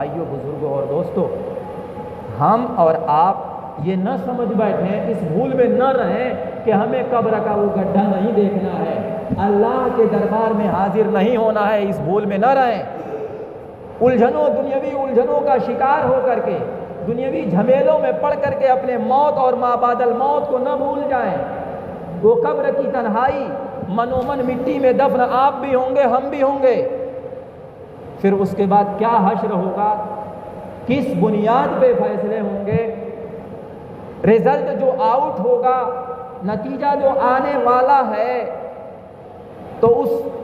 بھائیو بزرگوں اور دوستوں، ہم اور آپ یہ نہ سمجھ بیٹھیں، اس بھول میں نہ رہیں کہ ہمیں قبر کا وہ گڈھا نہیں دیکھنا ہے، اللہ کے دربار میں حاضر نہیں ہونا ہے، اس بھول میں نہ رہیں۔ دنیاوی الجھنوں کا شکار ہو کر کے، دنیاوی جھمیلوں میں پڑ کر کے اپنے موت اور ما بعد الموت کو نہ بھول جائیں۔ وہ قبر کی تنہائی، من و من مٹی میں دفن آپ بھی ہوں گے، ہم بھی ہوں گے۔ پھر اس کے بعد کیا حشر ہوگا، کس بنیاد پہ فیصلے ہوں گے، رزلٹ جو آؤٹ ہوگا، نتیجہ جو آنے والا ہے، تو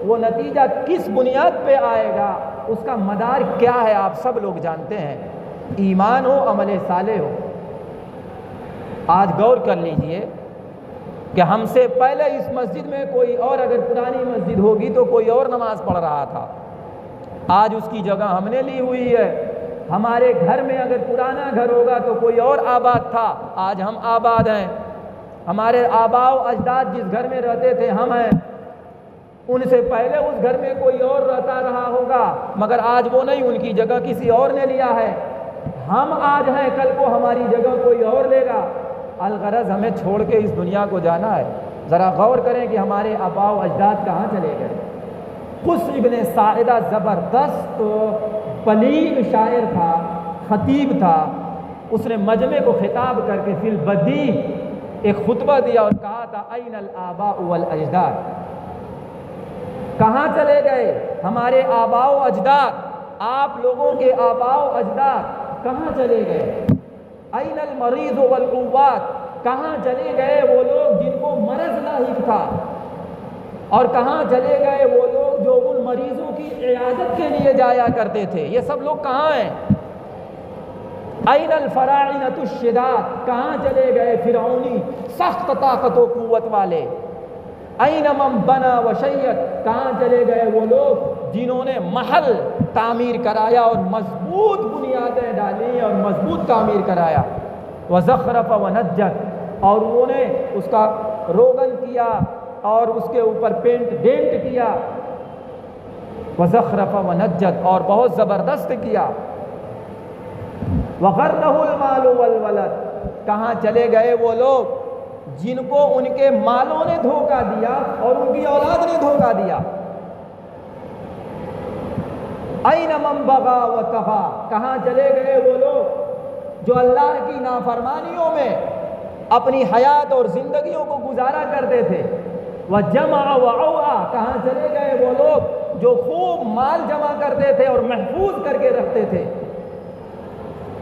وہ نتیجہ کس بنیاد پہ آئے گا، اس کا مدار کیا ہے، آپ سب لوگ جانتے ہیں۔ ایمان ہو، عمل صالح ہو۔ آج غور کر لیجئے کہ ہم سے پہلے اس مسجد میں کوئی اور، اگر پرانی مسجد ہوگی تو کوئی اور نماز پڑھ رہا تھا، آج اس کی جگہ ہم نے لی ہوئی ہے۔ ہمارے گھر میں اگر پرانا گھر ہوگا تو کوئی اور آباد تھا، آج ہم آباد ہیں۔ ہمارے آباء و اجداد جس گھر میں رہتے تھے ہم ہیں، ان سے پہلے اس گھر میں کوئی اور رہتا رہا ہوگا، مگر آج وہ نہیں، ان کی جگہ کسی اور نے لیا ہے۔ ہم آج ہیں، کل کو ہماری جگہ کوئی اور لے گا۔ الغرض ہمیں چھوڑ کے اس دنیا کو جانا ہے۔ ذرا غور کریں کہ ہمارے آباء و اجداد کہاں چلے گئے۔ قص ابن ساعدہ زبردست بلیغ شاعر تھا، خطیب تھا۔ اس نے مجمع کو خطاب کر کے فی البدیع ایک خطبہ دیا اور کہا تھا این الآباء والاجداد، کہاں چلے گئے ہمارے آباء و اجداد، آپ لوگوں کے آباء و اجداد کہاں چلے گئے؟ این المریض والقوات، کہاں چلے گئے وہ لوگ جن کو مرض لاحق تھا، اور کہاں چلے گئے وہ لوگ جو ان مریضوں کی عیادت کے لیے جایا کرتے تھے؟ یہ سب لوگ کہاں ہیں؟ این الفراعنۃ الشداد، کہاں چلے گئے فرعونی سخت طاقت و قوت والے؟ این من بنا وشید، کہاں چلے گئے وہ لوگ جنہوں نے محل تعمیر کرایا اور مضبوط بنیادیں ڈالی اور مضبوط تعمیر کرایا؟ وزخرف ونجد، اور انہوں نے اس کا روغن کیا اور اس کے اوپر ڈینٹ کیا۔ وزخرف ونجد، اور بہت زبردست کیا۔ وغرہ المال والولد، کہاں چلے گئے وہ لوگ جن کو ان کے مالوں نے دھوکہ دیا اور ان کی اولاد نے دھوکہ دیا؟ این من بغا وطغی، کہاں چلے گئے وہ لوگ جو اللہ کی نافرمانیوں میں اپنی حیات اور زندگیوں کو گزارا کرتے تھے؟ وجمع وعوعا، کہاں چلے گئے وہ لوگ جو خوب مال جمع کرتے تھے اور محفوظ کر کے رکھتے تھے؟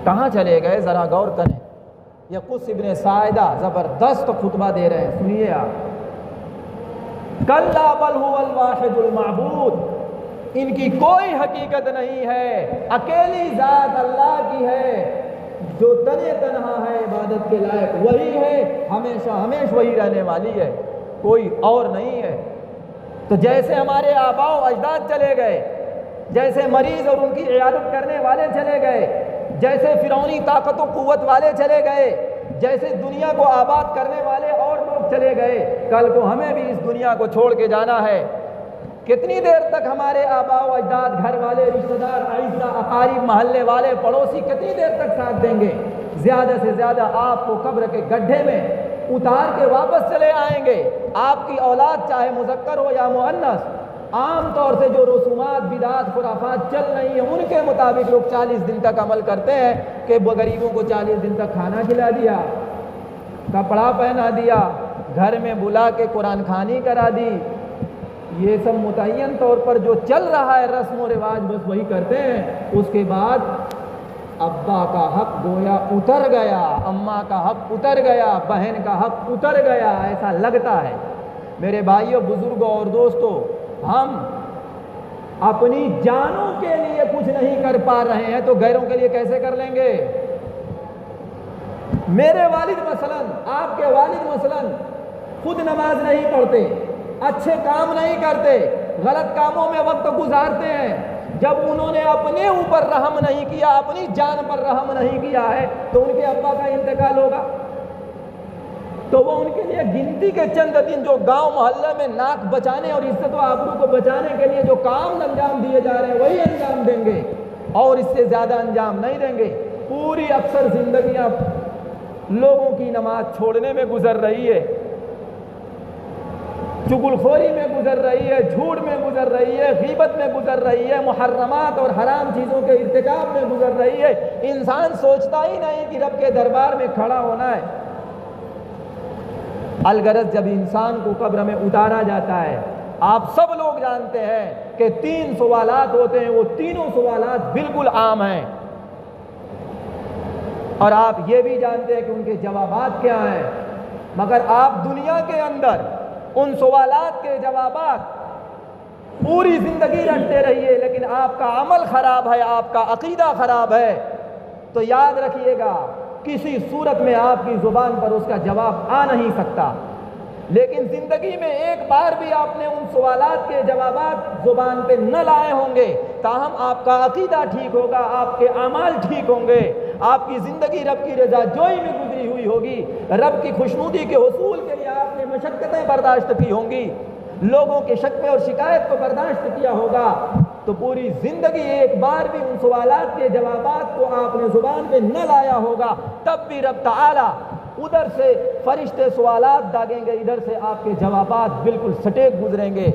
کہاں چلے گئے؟ ذرا غور کریں۔ یہ قص ابن ساعدہ زبردست خطبہ دے رہے ہیں، سنیے آپ۔ کلا بل هو الواحد المعبود، ان کی کوئی حقیقت نہیں ہے، اکیلی ذات اللہ کی ہے جو تنے تنہا ہے، عبادت کے لائق وہی ہے، ہمیشہ ہمیشہ وہی رہنے والی ہے، کوئی اور نہیں ہے۔ تو جیسے ہمارے آباء و اجداد چلے گئے، جیسے مریض اور ان کی عیادت کرنے والے چلے گئے، جیسے فرعونی طاقت و قوت والے چلے گئے، جیسے دنیا کو آباد کرنے والے اور لوگ چلے گئے، کل کو ہمیں بھی اس دنیا کو چھوڑ کے جانا ہے۔ کتنی دیر تک ہمارے آباء و اجداد، گھر والے، رشتہ دار، اعزاء، اقارب، محلے والے، پڑوسی کتنی دیر تک ساتھ دیں گے؟ زیادہ سے زیادہ آپ کو قبر کے گڈھے میں اتار کے واپس چلے آئیں گے۔ آپ کی اولاد چاہے مذکر ہو یا مؤنث، عام طور سے جو رسومات، بدعات، خرافات چل رہی ہیں ان کے مطابق لوگ 40 دن تک عمل کرتے ہیں کہ غریبوں کو 40 دن تک کھانا کھلا دیا، کپڑا پہنا دیا، گھر میں بلا کے قرآن خوانی کرا دی۔ یہ سب متعین طور پر جو چل رہا ہے رسم و رواج، بس وہی کرتے ہیں۔ اس کے بعد ابا کا حق گویا اتر گیا، اماں کا حق اتر گیا، بہن کا حق اتر گیا، ایسا لگتا ہے۔ میرے بھائیوں، بزرگوں اور دوستوں، ہم اپنی جانوں کے لیے کچھ نہیں کر پا رہے ہیں تو غیروں کے لیے کیسے کر لیں گے؟ میرے والد مثلا، آپ کے والد مثلا خود نماز نہیں پڑھتے، اچھے کام نہیں کرتے، غلط کاموں میں وقت گزارتے ہیں۔ جب انہوں نے اپنے اوپر رحم نہیں کیا، اپنی جان پر رحم نہیں کیا ہے، تو ان کے ابا کا انتقال ہوگا تو وہ ان کے لیے گنتی کے چند دن جو گاؤں محلہ میں ناک بچانے اور عزت و آبرو کو بچانے کے لیے جو کام انجام دیے جا رہے ہیں وہی انجام دیں گے۔ اور اس سے زیادہ انجام نہیں دیں گے۔ پوری اکثر زندگیاں لوگوں کی نماز چھوڑنے میں گزر رہی ہے، چغل خوری میں گزر رہی ہے، جھوٹ میں گزر رہی ہے، غیبت میں گزر رہی ہے، محرمات اور حرام چیزوں کے ارتکاب میں گزر رہی ہے۔ انسان سوچتا ہی نہیں کہ رب کے دربار میں کھڑا ہونا ہے۔ الغرض جب انسان کو قبر میں اتارا جاتا ہے، آپ سب لوگ جانتے ہیں کہ 3 سوالات ہوتے ہیں، وہ تینوں سوالات بالکل عام ہیں، اور آپ یہ بھی جانتے ہیں کہ ان کے جوابات کیا ہیں، مگر آپ دنیا کے اندر ان سوالات کے جوابات پوری زندگی رٹتے رہیے، لیکن آپ کا عمل خراب ہے، آپ کا عقیدہ خراب ہے، تو یاد رکھیے گا کسی صورت میں آپ کی زبان پر اس کا جواب آ نہیں سکتا۔ لیکن زندگی میں ایک بار بھی آپ نے ان سوالات کے جوابات زبان پہ نہ لائے ہوں گے، تاہم آپ کا عقیدہ ٹھیک ہوگا، آپ کے اعمال ٹھیک ہوں گے، آپ کی زندگی رب کی رضا جوئی میں گزری ہوئی ہوگی، رب کی خوشنودی کے حصول کے لیے آپ نے مشقتیں برداشت کی ہوں گی، لوگوں کے شکوے اور شکایت کو برداشت کیا ہوگا، تو پوری زندگی ایک بار بھی ان سوالات کے جوابات کو آپ نے زبان پہ نہ لایا ہوگا، تب بھی رب تعالی ادھر سے فرشتے سوالات داغیں گے، ادھر سے آپ کے جوابات بالکل سٹیک گزریں گے۔